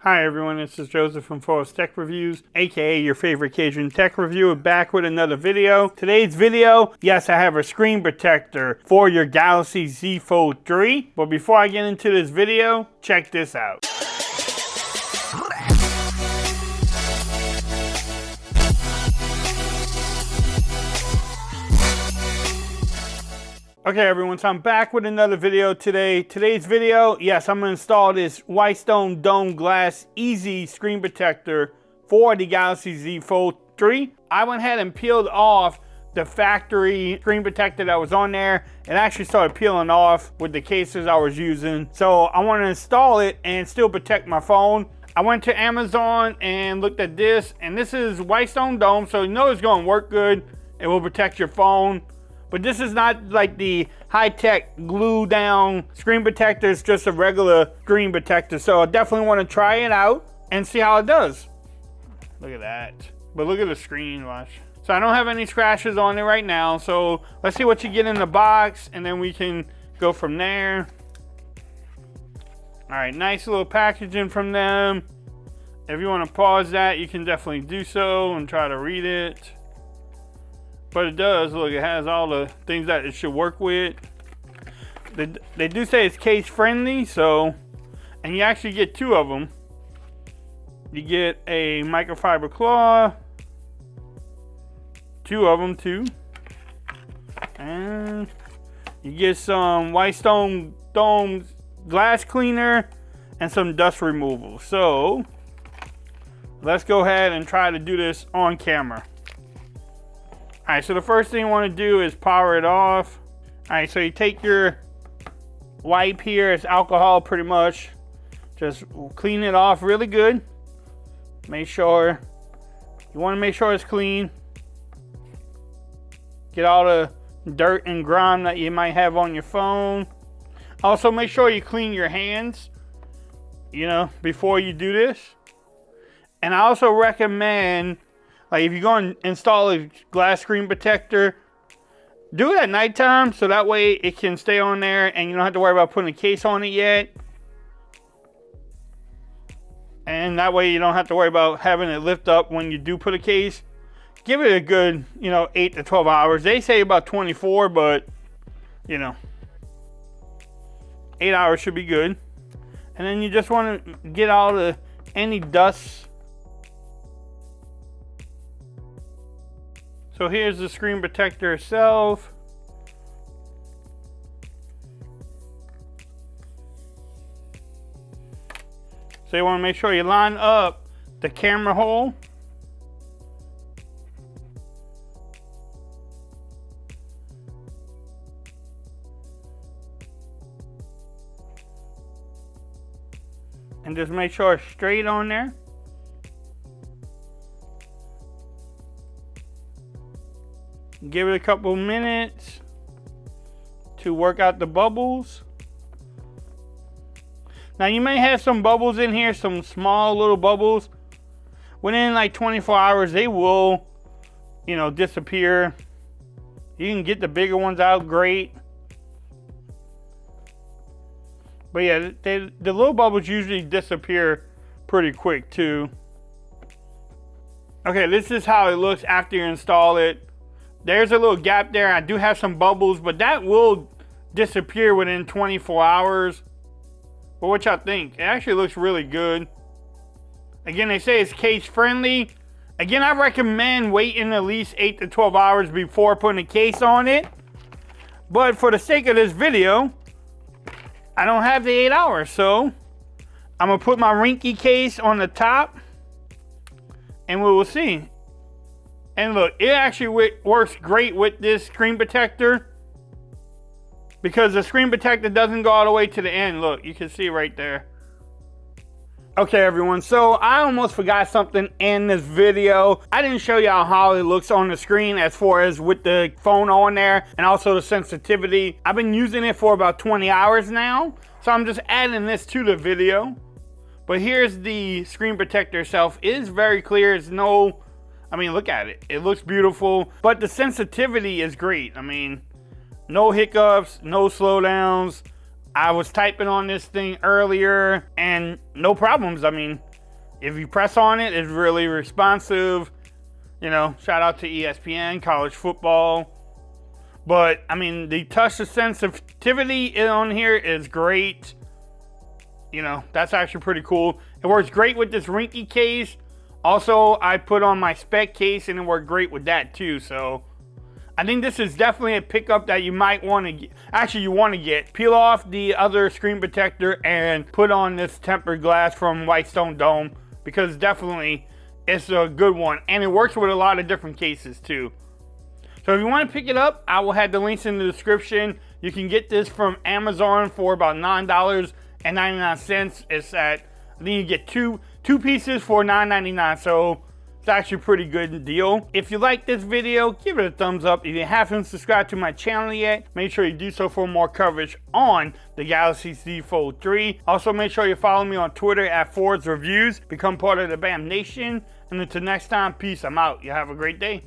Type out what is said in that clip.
Hi everyone, this is Joseph from Forest Tech Reviews, aka your favorite Cajun tech reviewer, back with another video. Today's video, yes, I have a screen protector for your Galaxy Z Fold 3. But before I get into this video, check this out. Okay everyone, so I'm back with another video today. Today's video, yes, I'm going to install this WhiteStone Dome Glass Easy Screen Protector for the Galaxy Z Fold 3. I went ahead and peeled off the factory screen protector that was on there. It actually started peeling off with the cases I was using. So I want to install it and still protect my phone. I went to Amazon and looked at this, and this is WhiteStone Dome, so you know it's going to work good. It will protect your phone. But this is not like the high-tech glue-down screen protector. It's just a regular screen protector. So I definitely want to try it out and see how it does. Look at that. But look at the screen, watch. So I don't have any scratches on it right now. So let's see what you get in the box, and then we can go from there. All right, nice little packaging from them. If you want to pause that, you can definitely do so and try to read it. But it does, look, it has all the things that it should work with. They do say it's case friendly, so, and you actually get two of them. You get a microfiber cloth, two of them too. And you get some WhiteStone Dome glass cleaner and some dust removal. So, let's go ahead and try to do this on camera. Alright, so the first thing you want to do is power it off. Alright, so you take your wipe here, it's alcohol pretty much. Just clean it off really good. Make sure, you want to make sure it's clean. Get all the dirt and grime that you might have on your phone. Also make sure you clean your hands, you know, before you do this. And I also recommend, like if you're going to install a glass screen protector, do it at nighttime so that way it can stay on there and you don't have to worry about putting a case on it yet. And that way you don't have to worry about having it lift up when you do put a case. Give it a good, 8 to 12 hours. They say about 24, but 8 hours should be good. And then you just want to get all any dust. So here's the screen protector itself. So you want to make sure you line up the camera hole. And just make sure it's straight on there. Give it a couple minutes to work out the bubbles. Now you may have some bubbles in here, some small little bubbles. Within like 24 hours, they will, disappear. You can get the bigger ones out, great. But yeah, the little bubbles usually disappear pretty quick too. Okay, this is how it looks after you install it. There's a little gap there. I do have some bubbles, but that will disappear within 24 hours. But what y'all think? It actually looks really good. Again, they say it's case friendly. Again, I recommend waiting at least 8 to 12 hours before putting a case on it. But for the sake of this video, I don't have the 8 hours. So I'm going to put my Rinky case on the top and we will see. And look, it actually works great with this screen protector because the screen protector doesn't go all the way to the end. Look, you can see right there. Okay, everyone, so I almost forgot something in this video. I didn't show y'all how it looks on the screen as far as with the phone on there and also the sensitivity. I've been using it for about 20 hours now, so I'm just adding this to the video. But here's the screen protector itself. It is very clear. It's no... look at it. It looks beautiful, but the sensitivity is great. No hiccups, no slowdowns. I was typing on this thing earlier and no problems. If you press on it, it's really responsive. You know, shout out to ESPN, college football. But, I mean, the touch sensitivity on here is great. You know, that's actually pretty cool. It works great with this Rinky case. Also, I put on my spec case and it worked great with that too. So, I think this is definitely a pickup that you might want to get. Actually, you want to get. Peel off the other screen protector and put on this tempered glass from WhiteStone Dome. Because definitely, it's a good one. And it works with a lot of different cases too. So if you want to pick it up, I will have the links in the description. You can get this from Amazon for about $9.99. It's at, I think you get two pieces for $9.99. So it's actually a pretty good deal. If you like this video, give it a thumbs up. If you haven't subscribed to my channel yet, make sure you do so for more coverage on the Galaxy Z Fold 3. Also, make sure you follow me on Twitter at Ford's Reviews. Become part of the BAM Nation. And until next time, peace. I'm out. You have a great day.